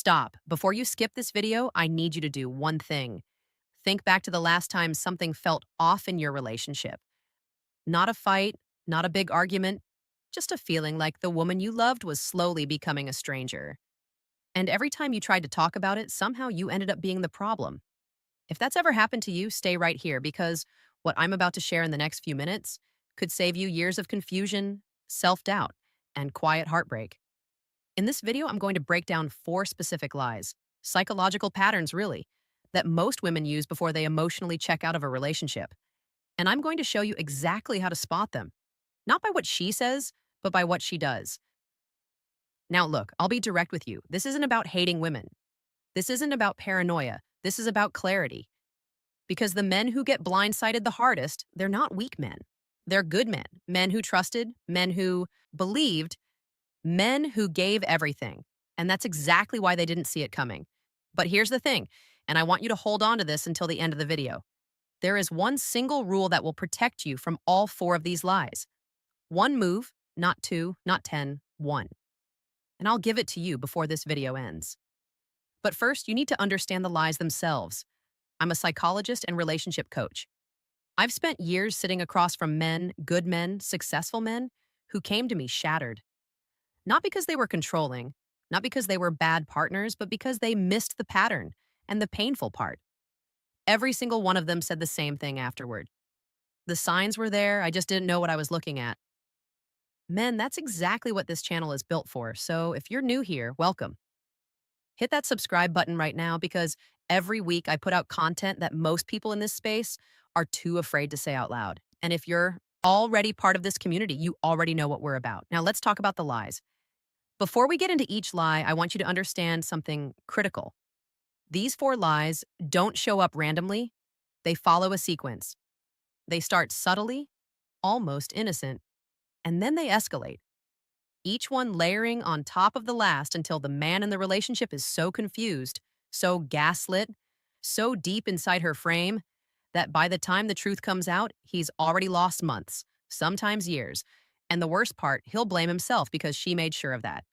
Stop. Before you skip this video, I need you to do one thing. Think back to the last time something felt off in your relationship. Not a fight, not a big argument, just a feeling like the woman you loved was slowly becoming a stranger. And every time you tried to talk about it, somehow you ended up being the problem. If that's ever happened to you, stay right here because what I'm about to share in the next few minutes could save you years of confusion, self doubt, and quiet heartbreak. In this video, I'm going to break down 4 specific lies, psychological patterns really, that most women use before they emotionally check out of a relationship. And I'm going to show you exactly how to spot them, not by what she says, but by what she does. Now, look, I'll be direct with you. This isn't about hating women. This isn't about paranoia. This is about clarity. Because the men who get blindsided the hardest, they're not weak men. They're good men, men who trusted, men who believed, men who gave everything. And that's exactly why they didn't see it coming. But here's the thing, and I want you to hold on to this until the end of the video. There is one single rule that will protect you from all 4 of these lies. One move, not 2, not 10, 1. And I'll give it to you before this video ends. But first, you need to understand the lies themselves. I'm a psychologist and relationship coach. I've spent years sitting across from men, good men, successful men, who came to me shattered. Not because they were controlling, not because they were bad partners, but because they missed the pattern and the painful part. Every single one of them said the same thing afterward. The signs were there, I just didn't know what I was looking at. Men, that's exactly what this channel is built for, so if you're new here, welcome. Hit that subscribe button right now because every week I put out content that most people in this space are too afraid to say out loud. And if you're already part of this community, you already know what we're about. Now let's talk about the lies. Before we get into each lie, I want you to understand something critical. These 4 lies don't show up randomly. They follow a sequence. They start subtly, almost innocent, and then they escalate. Each one layering on top of the last until the man in the relationship is so confused, so gaslit, so deep inside her frame that by the time the truth comes out, he's already lost months, sometimes years. And the worst part, he'll blame himself because she made sure of that.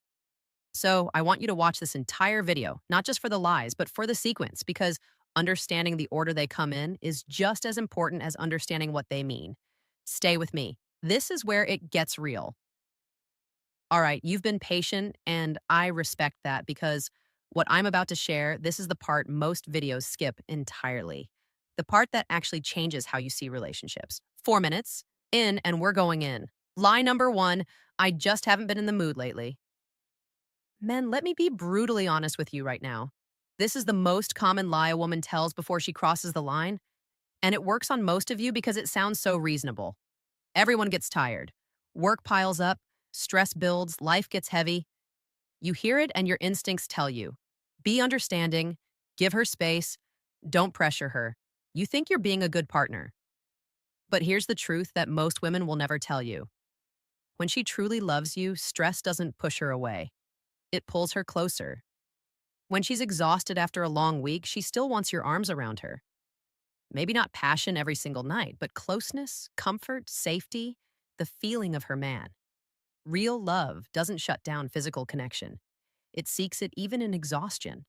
So I want you to watch this entire video, not just for the lies, but for the sequence, because understanding the order they come in is just as important as understanding what they mean. Stay with me. This is where it gets real. All right, you've been patient, and I respect that because what I'm about to share, this is the part most videos skip entirely. The part that actually changes how you see relationships. 4 minutes in, and we're going in. Lie number 1, I just haven't been in the mood lately. Men, let me be brutally honest with you right now. This is the most common lie a woman tells before she crosses the line, and it works on most of you because it sounds so reasonable. Everyone gets tired. Work piles up, stress builds, life gets heavy. You hear it and your instincts tell you. Be understanding, give her space, don't pressure her. You think you're being a good partner. But here's the truth that most women will never tell you. When she truly loves you, stress doesn't push her away. It pulls her closer. When she's exhausted after a long week, she still wants your arms around her. Maybe not passion every single night, but closeness, comfort, safety, the feeling of her man. Real love doesn't shut down physical connection. It seeks it even in exhaustion.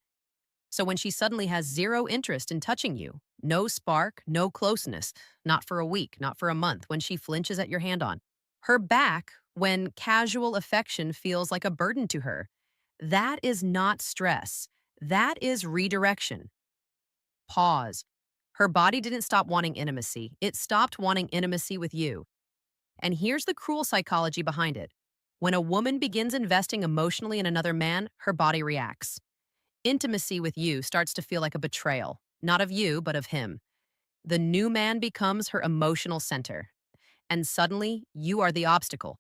So when she suddenly has zero interest in touching you, no spark, no closeness, not for a week, not for a month, when she flinches at your hand on her back, when casual affection feels like a burden to her, that is not stress. That is redirection. Pause. Her body didn't stop wanting intimacy. It stopped wanting intimacy with you. And here's the cruel psychology behind it. When a woman begins investing emotionally in another man, her body reacts. Intimacy with you starts to feel like a betrayal, not of you, but of him. The new man becomes her emotional center. And suddenly, you are the obstacle.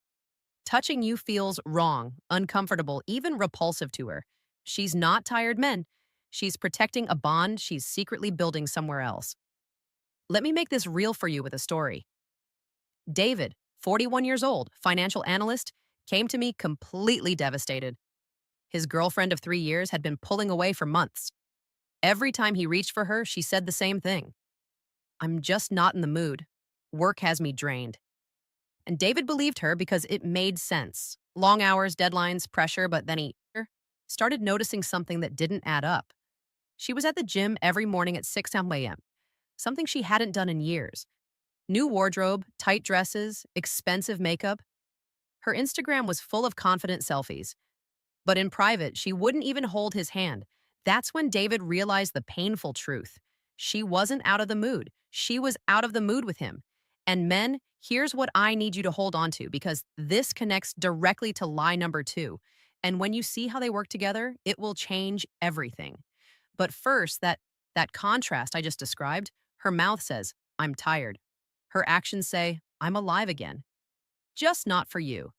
Touching you feels wrong, uncomfortable, even repulsive to her. She's not tired men. She's protecting a bond she's secretly building somewhere else. Let me make this real for you with a story. David, 41 years old, financial analyst, came to me completely devastated. His girlfriend of 3 years had been pulling away for months. Every time he reached for her, she said the same thing. I'm just not in the mood. Work has me drained. And David believed her because it made sense. Long hours, deadlines, pressure, but then he started noticing something that didn't add up. She was at the gym every morning at 6 a.m., something she hadn't done in years. New wardrobe, tight dresses, expensive makeup. Her Instagram was full of confident selfies. But in private, she wouldn't even hold his hand. That's when David realized the painful truth. She wasn't out of the mood. She was out of the mood with him. And men, here's what I need you to hold on to because this connects directly to lie number two. And when you see how they work together, it will change everything. But first, that contrast I just described, her mouth says, I'm tired. Her actions say, I'm alive again. Just not for you.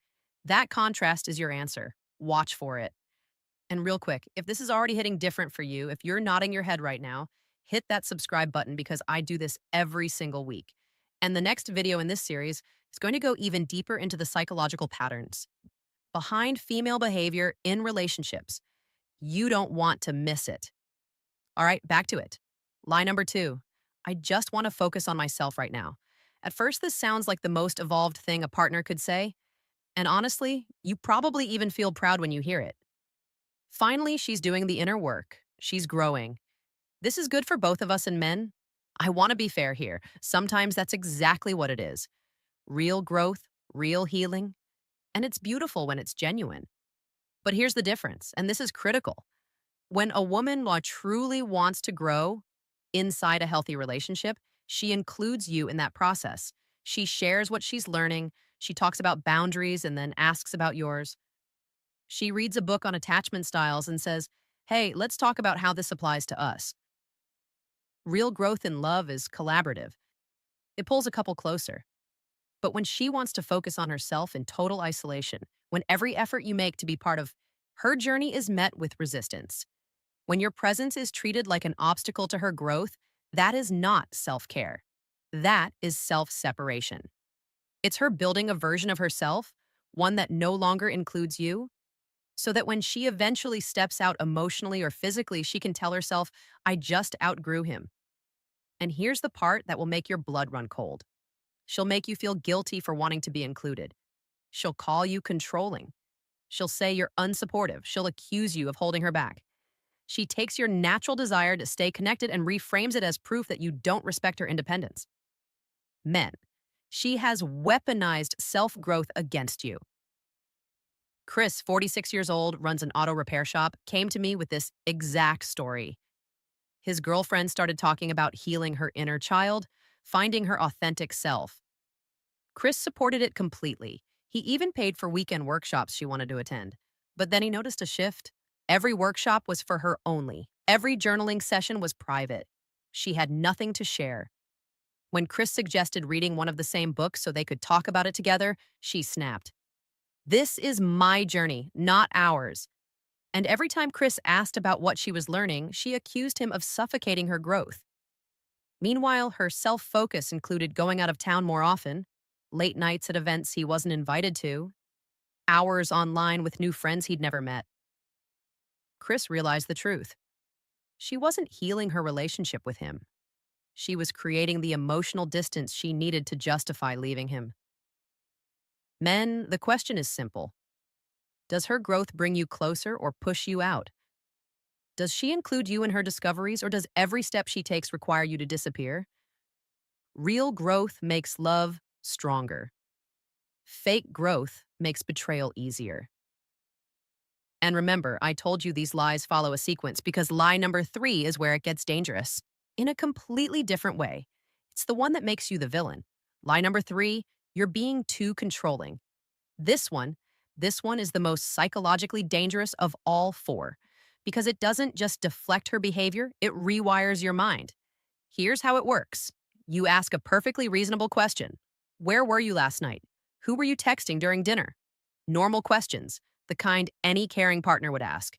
That contrast is your answer. Watch for it. And real quick, if this is already hitting different for you, if you're nodding your head right now, hit that subscribe button because I do this every single week. And the next video in this series is going to go even deeper into the psychological patterns behind female behavior in relationships. You don't want to miss it. All right, back to it. Lie number two, I just want to focus on myself right now. At first, this sounds like the most evolved thing a partner could say. And honestly, you probably even feel proud when you hear it. Finally, she's doing the inner work. She's growing. This is good for both of us and men. I want to be fair here. Sometimes that's exactly what it is. Real growth, real healing, and it's beautiful when it's genuine. But here's the difference, and this is critical. When a woman truly wants to grow inside a healthy relationship, she includes you in that process. She shares what she's learning. She talks about boundaries and then asks about yours. She reads a book on attachment styles and says, hey, let's talk about how this applies to us. Real growth in love is collaborative. It pulls a couple closer. But when she wants to focus on herself in total isolation, when every effort you make to be part of her journey is met with resistance, when your presence is treated like an obstacle to her growth, that is not self-care. That is self-separation. It's her building a version of herself, one that no longer includes you, so that when she eventually steps out emotionally or physically, she can tell herself, I just outgrew him. And here's the part that will make your blood run cold. She'll make you feel guilty for wanting to be included. She'll call you controlling. She'll say you're unsupportive. She'll accuse you of holding her back. She takes your natural desire to stay connected and reframes it as proof that you don't respect her independence. Men, she has weaponized self-growth against you. Chris, 46 years old, runs an auto repair shop, came to me with this exact story. His girlfriend started talking about healing her inner child, finding her authentic self. Chris supported it completely. He even paid for weekend workshops she wanted to attend. But then he noticed a shift. Every workshop was for her only. Every journaling session was private. She had nothing to share. When Chris suggested reading one of the same books so they could talk about it together, she snapped. This is my journey, not ours. And every time Chris asked about what she was learning, she accused him of suffocating her growth. Meanwhile, her self-focus included going out of town more often, late nights at events he wasn't invited to, hours online with new friends he'd never met. Chris realized the truth. She wasn't healing her relationship with him. She was creating the emotional distance she needed to justify leaving him. Men, the question is simple. Does her growth bring you closer or push you out? Does she include you in her discoveries, or does every step she takes require you to disappear? Real growth makes love stronger. Fake growth makes betrayal easier. And remember, I told you these lies follow a sequence because lie number 3 is where it gets dangerous. In a completely different way. It's the one that makes you the villain. Lie number 3, you're being too controlling. This one is the most psychologically dangerous of all 4 because it doesn't just deflect her behavior, it rewires your mind. Here's how it works. You ask a perfectly reasonable question. Where were you last night? Who were you texting during dinner? Normal questions, the kind any caring partner would ask.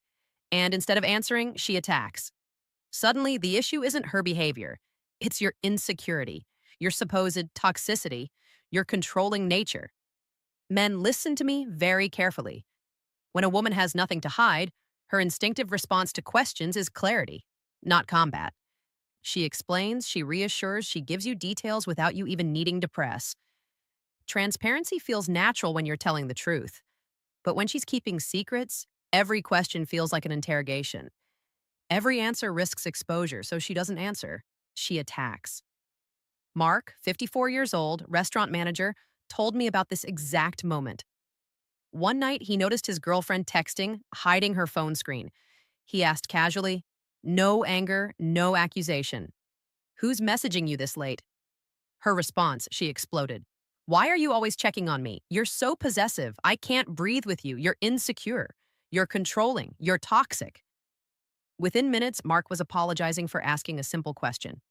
And instead of answering, she attacks. Suddenly, the issue isn't her behavior. It's your insecurity, your supposed toxicity, your controlling nature. Men, listen to me very carefully. When a woman has nothing to hide, her instinctive response to questions is clarity, not combat. She explains, she reassures, she gives you details without you even needing to press. Transparency feels natural when you're telling the truth. But when she's keeping secrets, Every question feels like an interrogation. Every answer risks exposure, so she doesn't answer. She attacks. Mark, 54 years old, restaurant manager, told me about this exact moment. One night, he noticed his girlfriend texting, hiding her phone screen. He asked casually, no anger, no accusation. Who's messaging you this late? Her response, she exploded. Why are you always checking on me? You're so possessive. I can't breathe with you. You're insecure. You're controlling. You're toxic. Within minutes, Mark was apologizing for asking a simple question.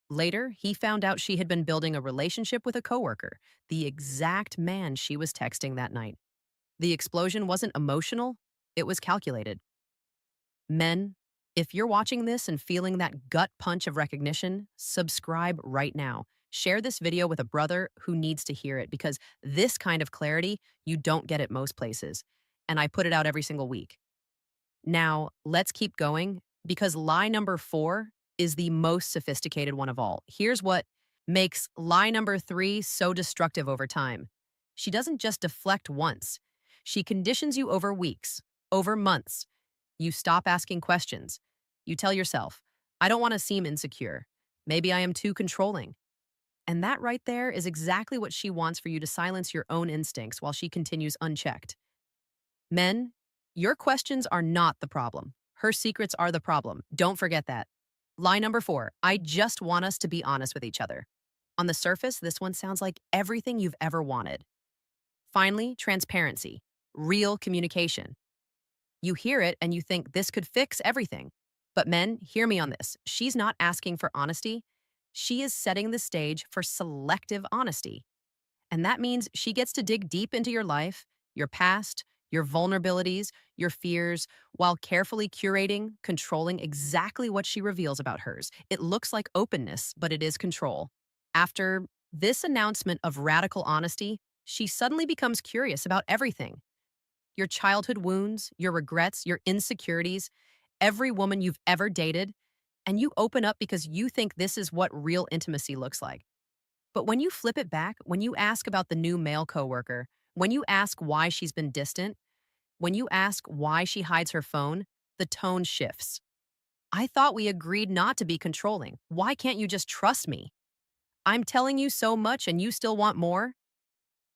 Later, he found out she had been building a relationship with a coworker, the exact man she was texting that night. The explosion wasn't emotional, it was calculated. Men, if you're watching this and feeling that gut punch of recognition, subscribe right now. Share this video with a brother who needs to hear it because this kind of clarity, you don't get at most places. And I put it out every single week. Now, let's keep going because lie number 4 is the most sophisticated one of all. Here's what makes lie number 3 so destructive over time. She doesn't just deflect once. She conditions you over weeks, over months. You stop asking questions. You tell yourself, I don't want to seem insecure. Maybe I am too controlling. And that right there is exactly what she wants for you to silence your own instincts while she continues unchecked. Men, your questions are not the problem. Her secrets are the problem. Don't forget that. Lie number 4, I just want us to be honest with each other. On the surface, this one sounds like everything you've ever wanted. Finally, transparency, real communication. You hear it and you think this could fix everything. But men, hear me on this. She's not asking for honesty. She is setting the stage for selective honesty. And that means she gets to dig deep into your life, your past, your vulnerabilities, your fears, while carefully curating, controlling exactly what she reveals about hers. It looks like openness, but it is control. After this announcement of radical honesty, she suddenly becomes curious about everything. Your childhood wounds, your regrets, your insecurities, every woman you've ever dated, and you open up because you think this is what real intimacy looks like. But when you flip it back, when you ask about the new male coworker, when you ask why she's been distant, when you ask why she hides her phone, the tone shifts. I thought we agreed not to be controlling. Why can't you just trust me? I'm telling you so much and you still want more?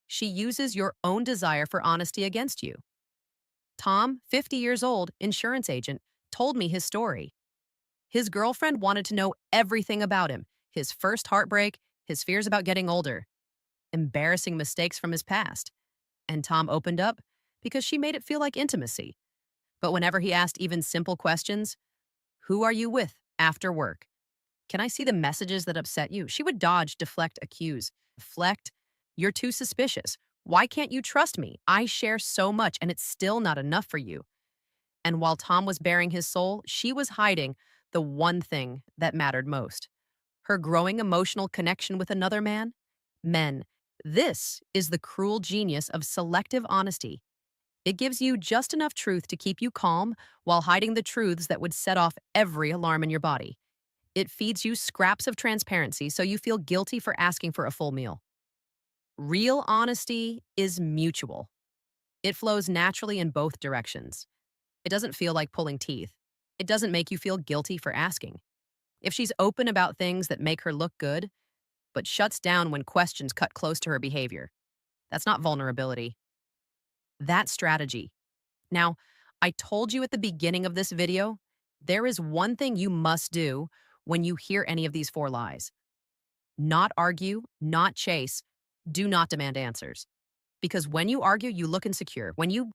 She uses your own desire for honesty against you. Tom, 50 years old, insurance agent, told me his story. His girlfriend wanted to know everything about him, his first heartbreak, his fears about getting older, embarrassing mistakes from his past. And Tom opened up because she made it feel like intimacy. But whenever he asked even simple questions, who are you with after work? Can I see the messages that upset you? She would dodge, deflect, accuse. Deflect, you're too suspicious. Why can't you trust me? I share so much and it's still not enough for you. And while Tom was bearing his soul, she was hiding the one thing that mattered most. Her growing emotional connection with another man? Men, this is the cruel genius of selective honesty. It gives you just enough truth to keep you calm while hiding the truths that would set off every alarm in your body. It feeds you scraps of transparency so you feel guilty for asking for a full meal. Real honesty is mutual. It flows naturally in both directions. It doesn't feel like pulling teeth. It doesn't make you feel guilty for asking. If she's open about things that make her look good, but shuts down when questions cut close to her behavior, that's not vulnerability. That's strategy. Now, I told you at the beginning of this video, there is one thing you must do when you hear any of these 4 lies. Not argue, not chase, do not demand answers. Because when you argue, you look insecure. When you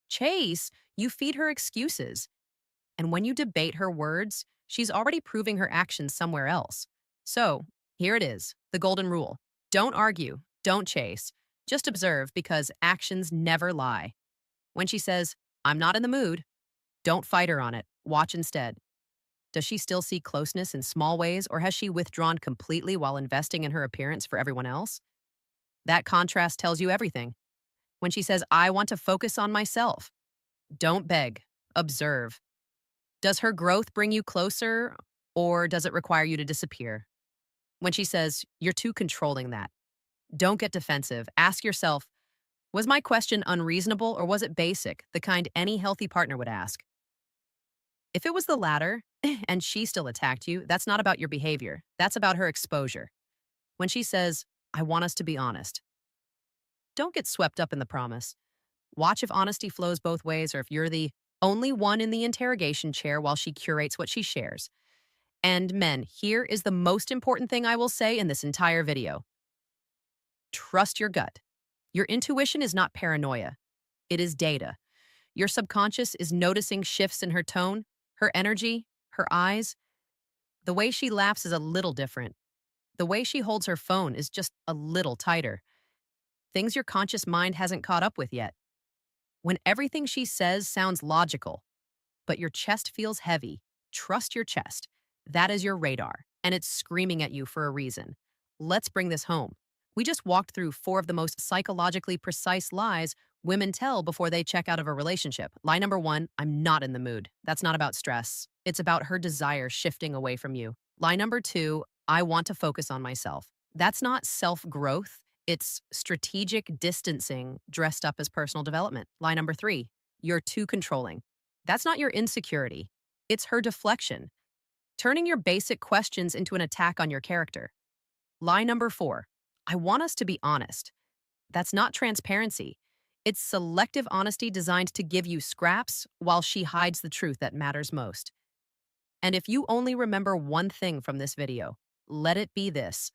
chase, you feed her excuses. And when you debate her words, she's already proving her actions somewhere else. So, here it is, the golden rule. Don't argue, don't chase. Just observe because actions never lie. When she says, I'm not in the mood, don't fight her on it. Watch instead. Does she still see closeness in small ways, or has she withdrawn completely while investing in her appearance for everyone else? That contrast tells you everything. When she says, I want to focus on myself, don't beg, observe. Does her growth bring you closer, or does it require you to disappear? When she says, you're too controlling that, don't get defensive. Ask yourself, Was my question unreasonable or was it basic, the kind any healthy partner would ask? If it was the latter, and she still attacked you, that's not about your behavior. That's about her exposure. When she says, I want us to be honest, don't get swept up in the promise. Watch if honesty flows both ways or if you're the only one in the interrogation chair while she curates what she shares. And men, here is the most important thing I will say in this entire video. Trust your gut. Your intuition is not paranoia. It is data. Your subconscious is noticing shifts in her tone, her energy, her eyes. The way she laughs is a little different. The way she holds her phone is just a little tighter. Things your conscious mind hasn't caught up with yet. When everything she says sounds logical, but your chest feels heavy, trust your chest. That is your radar, and it's screaming at you for a reason. Let's bring this home. We just walked through 4 of the most psychologically precise lies women tell before they check out of a relationship. Lie number 1, I'm not in the mood. That's not about stress. It's about her desire shifting away from you. Lie number 2, I want to focus on myself. That's not self-growth. It's strategic distancing dressed up as personal development. Lie number 3, you're too controlling. That's not your insecurity. It's her deflection, turning your basic questions into an attack on your character. Lie number 4, I want us to be honest. That's not transparency. It's selective honesty designed to give you scraps while she hides the truth that matters most. And if you only remember one thing from this video, let it be this.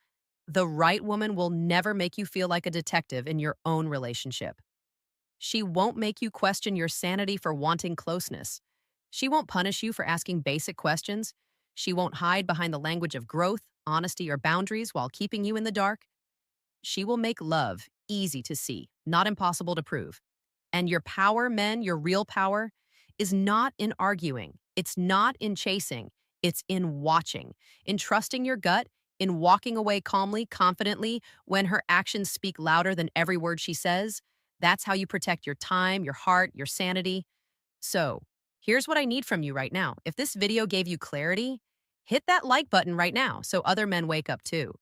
The right woman will never make you feel like a detective in your own relationship. She won't make you question your sanity for wanting closeness. She won't punish you for asking basic questions. She won't hide behind the language of growth, honesty, or boundaries while keeping you in the dark. She will make love easy to see, not impossible to prove. And your power, men, your real power, is not in arguing. It's not in chasing. It's in watching, in trusting your gut, in walking away calmly, confidently, when her actions speak louder than every word she says. That's how you protect your time, your heart, your sanity. So, here's what I need from you right now. If this video gave you clarity, hit that like button right now so other men wake up too.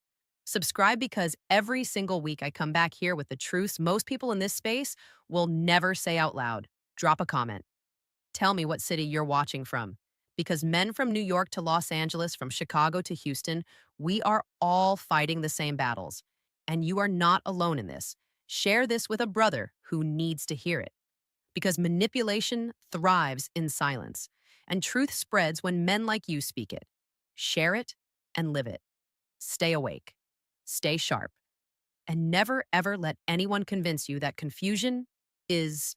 Subscribe because every single week I come back here with the truths most people in this space will never say out loud. Drop a comment. Tell me what city you're watching from. Because men from New York to Los Angeles, from Chicago to Houston, we are all fighting the same battles. And you are not alone in this. Share this with a brother who needs to hear it. Because manipulation thrives in silence, and truth spreads when men like you speak it. Share it and live it. Stay awake. Stay sharp. And never ever let anyone convince you that confusion is